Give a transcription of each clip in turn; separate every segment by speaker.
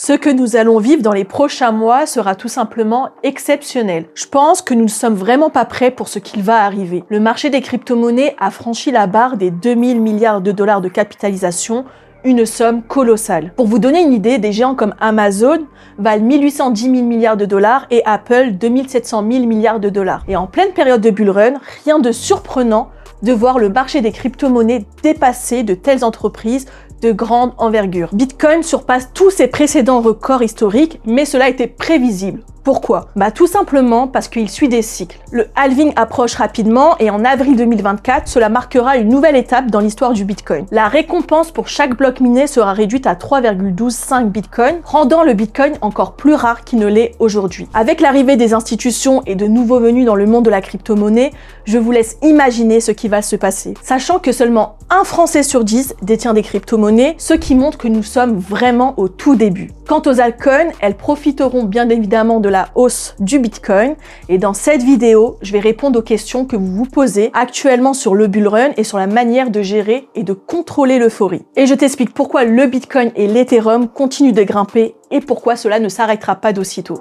Speaker 1: Ce que nous allons vivre dans les prochains mois sera tout simplement exceptionnel. Je pense que nous ne sommes vraiment pas prêts pour ce qu'il va arriver. Le marché des crypto-monnaies a franchi la barre des 2000 milliards de dollars de capitalisation, une somme colossale. Pour vous donner une idée, des géants comme Amazon valent 1810 000 milliards de dollars et Apple 2700 000 milliards de dollars. Et en pleine période de bull run, rien de surprenant de voir le marché des crypto-monnaies dépasser de telles entreprises de grande envergure. Bitcoin surpasse tous ses précédents records historiques, mais cela était prévisible. Pourquoi? Tout simplement parce qu'il suit des cycles. Le halving approche rapidement et en avril 2024, cela marquera une nouvelle étape dans l'histoire du Bitcoin. La récompense pour chaque bloc miné sera réduite à 3,125 Bitcoin, rendant le Bitcoin encore plus rare qu'il ne l'est aujourd'hui. Avec l'arrivée des institutions et de nouveaux venus dans le monde de la crypto-monnaie, je vous laisse imaginer ce qui va se passer. Sachant que seulement un Français sur 10 détient des crypto-monnaies, ce qui montre que nous sommes vraiment au tout début. Quant aux altcoins, elles profiteront bien évidemment de la hausse du Bitcoin et dans cette vidéo, je vais répondre aux questions que vous vous posez actuellement sur le bull run et sur la manière de gérer et de contrôler l'euphorie. Et je t'explique pourquoi le Bitcoin et l'Ethereum continuent de grimper et pourquoi cela ne s'arrêtera pas d'aussitôt.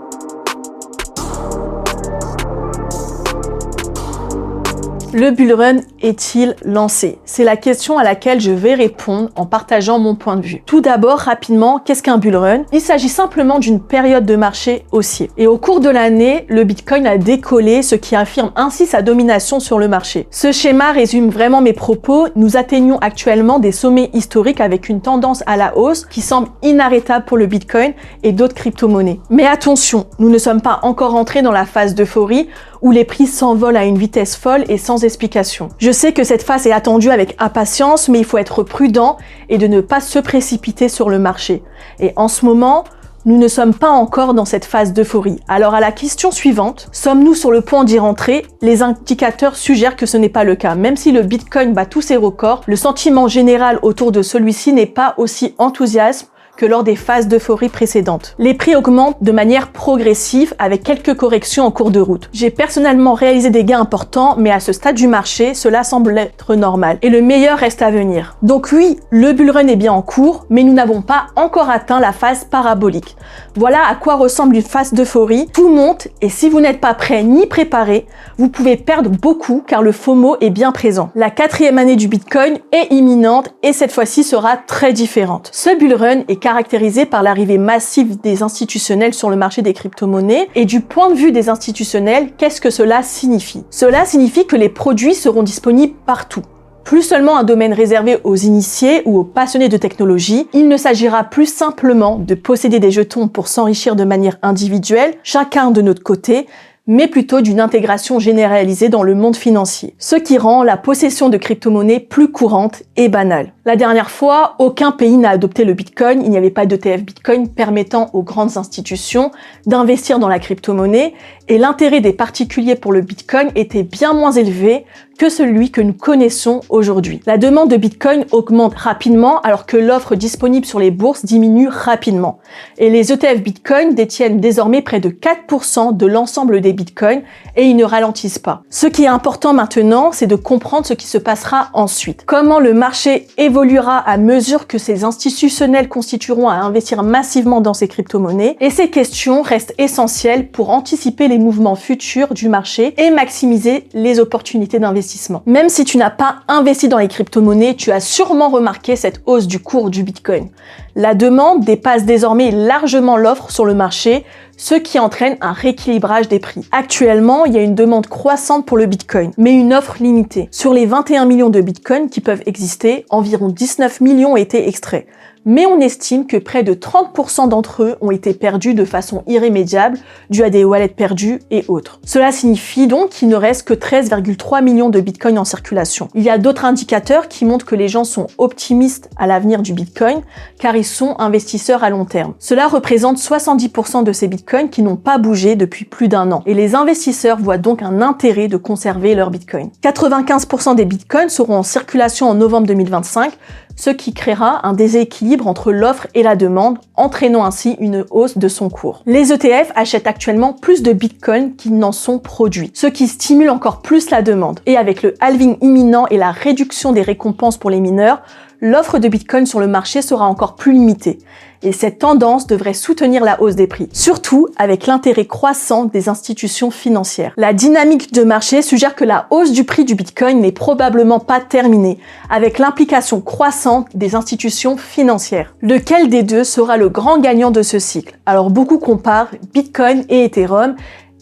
Speaker 1: Le bull run est-il lancé? C'est la question à laquelle je vais répondre en partageant mon point de vue. Tout d'abord, rapidement, qu'est-ce qu'un bull run? Il s'agit simplement d'une période de marché haussier. Et au cours de l'année, le Bitcoin a décollé, ce qui affirme ainsi sa domination sur le marché. Ce schéma résume vraiment mes propos. Nous atteignons actuellement des sommets historiques avec une tendance à la hausse qui semble inarrêtable pour le Bitcoin et d'autres crypto-monnaies. Mais attention, nous ne sommes pas encore entrés dans la phase d'euphorie où les prix s'envolent à une vitesse folle et sans explication. Je sais que cette phase est attendue avec impatience, mais il faut être prudent et de ne pas se précipiter sur le marché. Et en ce moment, nous ne sommes pas encore dans cette phase d'euphorie. Alors à la question suivante, sommes-nous sur le point d'y rentrer? Les indicateurs suggèrent que ce n'est pas le cas. Même si le Bitcoin bat tous ses records, le sentiment général autour de celui-ci n'est pas aussi enthousiaste que lors des phases d'euphorie précédentes. Les prix augmentent de manière progressive avec quelques corrections en cours de route. J'ai personnellement réalisé des gains importants, mais à ce stade du marché, cela semble être normal. Et le meilleur reste à venir. Donc oui, le bull run est bien en cours, mais nous n'avons pas encore atteint la phase parabolique. Voilà à quoi ressemble une phase d'euphorie. Tout monte et si vous n'êtes pas prêt ni préparé, vous pouvez perdre beaucoup car le FOMO est bien présent. La 4e année du Bitcoin est imminente et cette fois-ci sera très différente. Ce bull run est caractérisé par l'arrivée massive des institutionnels sur le marché des crypto-monnaies. Et du point de vue des institutionnels, qu'est-ce que cela signifie? Cela signifie que les produits seront disponibles partout. Plus seulement un domaine réservé aux initiés ou aux passionnés de technologie, il ne s'agira plus simplement de posséder des jetons pour s'enrichir de manière individuelle, chacun de notre côté, mais plutôt d'une intégration généralisée dans le monde financier, ce qui rend la possession de crypto-monnaies plus courante et banale. La dernière fois, aucun pays n'a adopté le Bitcoin, il n'y avait pas d'ETF Bitcoin permettant aux grandes institutions d'investir dans la crypto-monnaie et l'intérêt des particuliers pour le Bitcoin était bien moins élevé que celui que nous connaissons aujourd'hui. La demande de Bitcoin augmente rapidement alors que l'offre disponible sur les bourses diminue rapidement. Et les ETF Bitcoin détiennent désormais près de 4% de l'ensemble des Bitcoins et ils ne ralentissent pas. Ce qui est important maintenant, c'est de comprendre ce qui se passera ensuite. Comment le marché évoluera à mesure que ces institutionnels constitueront à investir massivement dans ces crypto-monnaies. Et ces questions restent essentielles pour anticiper les mouvements futurs du marché et maximiser les opportunités d'investissement. Même si tu n'as pas investi dans les crypto-monnaies, tu as sûrement remarqué cette hausse du cours du Bitcoin. La demande dépasse désormais largement l'offre sur le marché, ce qui entraîne un rééquilibrage des prix. Actuellement, il y a une demande croissante pour le Bitcoin, mais une offre limitée. Sur les 21 millions de Bitcoin qui peuvent exister, environ 19 millions ont été extraits. Mais on estime que près de 30% d'entre eux ont été perdus de façon irrémédiable, dû à des wallets perdus et autres. Cela signifie donc qu'il ne reste que 13,3 millions de Bitcoin en circulation. Il y a d'autres indicateurs qui montrent que les gens sont optimistes à l'avenir du Bitcoin, car ils sont investisseurs à long terme. Cela représente 70% de ces Bitcoins qui n'ont pas bougé depuis plus d'1 an. Et les investisseurs voient donc un intérêt de conserver leur Bitcoin. 95% des Bitcoins seront en circulation en novembre 2025, ce qui créera un déséquilibre entre l'offre et la demande, entraînant ainsi une hausse de son cours. Les ETF achètent actuellement plus de Bitcoin qu'ils n'en sont produits, ce qui stimule encore plus la demande. Et avec le halving imminent et la réduction des récompenses pour les mineurs, l'offre de Bitcoin sur le marché sera encore plus limitée. Et cette tendance devrait soutenir la hausse des prix, surtout avec l'intérêt croissant des institutions financières. La dynamique de marché suggère que la hausse du prix du Bitcoin n'est probablement pas terminée, avec l'implication croissante des institutions financières. Lequel des deux sera le grand gagnant de ce cycle? Alors beaucoup comparent Bitcoin et Ethereum,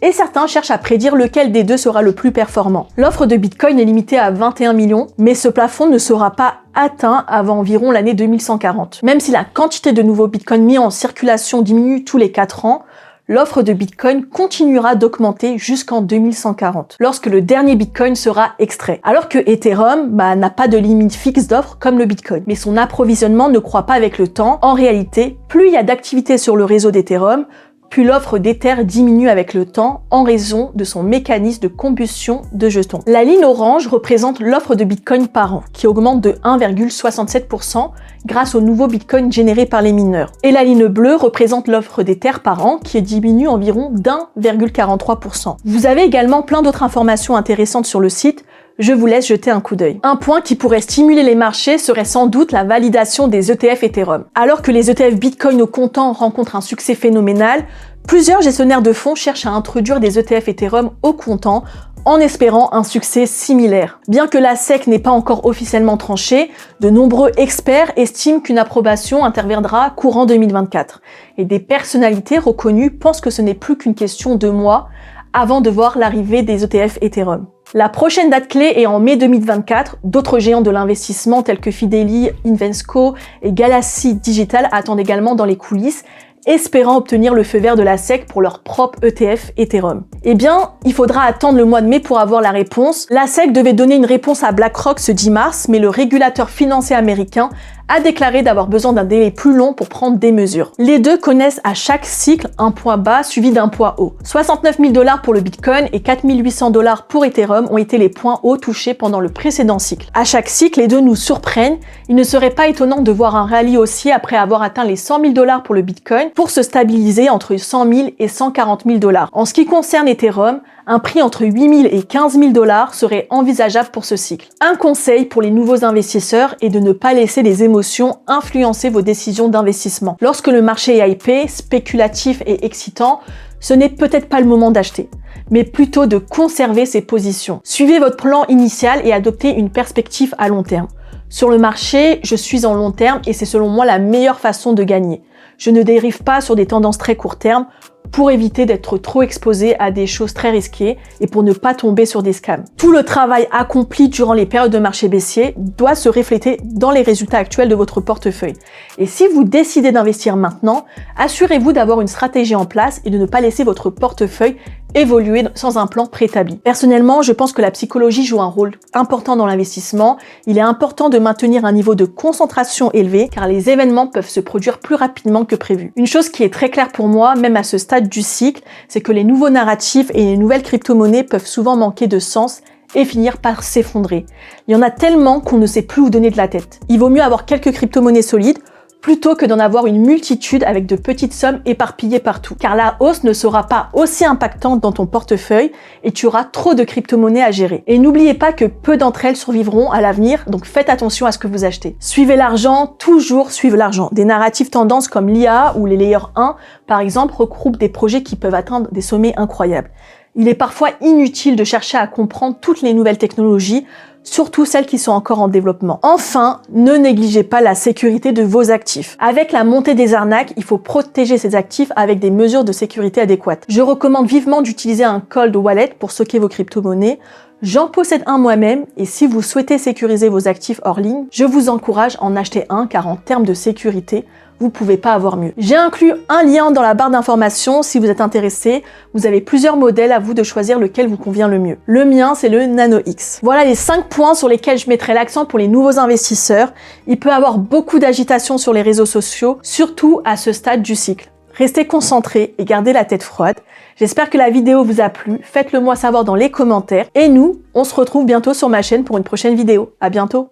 Speaker 1: et certains cherchent à prédire lequel des deux sera le plus performant. L'offre de Bitcoin est limitée à 21 millions, mais ce plafond ne sera pas atteint avant environ l'année 2140. Même si la quantité de nouveaux Bitcoins mis en circulation diminue tous les 4 ans, l'offre de Bitcoin continuera d'augmenter jusqu'en 2140, lorsque le dernier Bitcoin sera extrait. Alors que Ethereum n'a pas de limite fixe d'offre comme le Bitcoin, mais son approvisionnement ne croît pas avec le temps. En réalité, plus il y a d'activité sur le réseau d'Ethereum, puis l'offre d'Ether diminue avec le temps en raison de son mécanisme de combustion de jetons. La ligne orange représente l'offre de Bitcoin par an, qui augmente de 1,67% grâce aux nouveaux Bitcoins générés par les mineurs. Et la ligne bleue représente l'offre d'Ether par an, qui diminue environ d'1,43%. Vous avez également plein d'autres informations intéressantes sur le site. Je vous laisse jeter un coup d'œil. Un point qui pourrait stimuler les marchés serait sans doute la validation des ETF Ethereum. Alors que les ETF Bitcoin au comptant rencontrent un succès phénoménal, plusieurs gestionnaires de fonds cherchent à introduire des ETF Ethereum au comptant en espérant un succès similaire. Bien que la SEC n'ait pas encore officiellement tranché, de nombreux experts estiment qu'une approbation interviendra courant 2024. Et des personnalités reconnues pensent que ce n'est plus qu'une question de mois avant de voir l'arrivée des ETF Ethereum. La prochaine date clé est en mai 2024. D'autres géants de l'investissement tels que Fidelity, Invesco et Galaxy Digital attendent également dans les coulisses, espérant obtenir le feu vert de la SEC pour leur propre ETF Ethereum. Eh bien, il faudra attendre le mois de mai pour avoir la réponse. La SEC devait donner une réponse à BlackRock ce 10 mars, mais le régulateur financier américain a déclaré d'avoir besoin d'un délai plus long pour prendre des mesures. Les deux connaissent à chaque cycle un point bas suivi d'un point haut. 69 000 $ pour le Bitcoin et 4 800 $ pour Ethereum ont été les points hauts touchés pendant le précédent cycle. À chaque cycle, les deux nous surprennent. Il ne serait pas étonnant de voir un rallye haussier après avoir atteint les 100 000 $ pour le Bitcoin pour se stabiliser entre 100 000 et 140 000 $. En ce qui concerne Ethereum, un prix entre 8 000 et 15 000 $ serait envisageable pour ce cycle. Un conseil pour les nouveaux investisseurs est de ne pas laisser les émotions influencer vos décisions d'investissement. Lorsque le marché est hypé, spéculatif et excitant, ce n'est peut-être pas le moment d'acheter, mais plutôt de conserver ses positions. Suivez votre plan initial et adoptez une perspective à long terme. Sur le marché, je suis en long terme et c'est selon moi la meilleure façon de gagner. Je ne dérive pas sur des tendances très court terme pour éviter d'être trop exposé à des choses très risquées et pour ne pas tomber sur des scams. Tout le travail accompli durant les périodes de marché baissier doit se refléter dans les résultats actuels de votre portefeuille. Et si vous décidez d'investir maintenant, assurez-vous d'avoir une stratégie en place et de ne pas laisser votre portefeuille évoluer sans un plan préétabli. Personnellement, je pense que la psychologie joue un rôle important dans l'investissement. Il est important de maintenir un niveau de concentration élevé car les événements peuvent se produire plus rapidement que prévu. Une chose qui est très claire pour moi, même à ce stade du cycle, c'est que les nouveaux narratifs et les nouvelles crypto-monnaies peuvent souvent manquer de sens et finir par s'effondrer. Il y en a tellement qu'on ne sait plus où donner de la tête. Il vaut mieux avoir quelques crypto-monnaies solides plutôt que d'en avoir une multitude avec de petites sommes éparpillées partout. Car la hausse ne sera pas aussi impactante dans ton portefeuille et tu auras trop de crypto-monnaies à gérer. Et n'oubliez pas que peu d'entre elles survivront à l'avenir, donc faites attention à ce que vous achetez. Suivez l'argent, toujours suivre l'argent. Des narratifs tendances comme l'IA ou les Layer 1, par exemple, regroupent des projets qui peuvent atteindre des sommets incroyables. Il est parfois inutile de chercher à comprendre toutes les nouvelles technologies, surtout celles qui sont encore en développement. Enfin, ne négligez pas la sécurité de vos actifs. Avec la montée des arnaques, il faut protéger ces actifs avec des mesures de sécurité adéquates. Je recommande vivement d'utiliser un cold wallet pour stocker vos crypto-monnaies. J'en possède un moi-même et si vous souhaitez sécuriser vos actifs hors ligne, je vous encourage à en acheter un car en termes de sécurité, vous pouvez pas avoir mieux. J'ai inclus un lien dans la barre d'informations si vous êtes intéressé. Vous avez plusieurs modèles, à vous de choisir lequel vous convient le mieux. Le mien, c'est le Nano X. Voilà les 5 points sur lesquels je mettrai l'accent pour les nouveaux investisseurs. Il peut y avoir beaucoup d'agitation sur les réseaux sociaux, surtout à ce stade du cycle. Restez concentrés et gardez la tête froide. J'espère que la vidéo vous a plu. Faites-le moi savoir dans les commentaires. Et nous, on se retrouve bientôt sur ma chaîne pour une prochaine vidéo. À bientôt!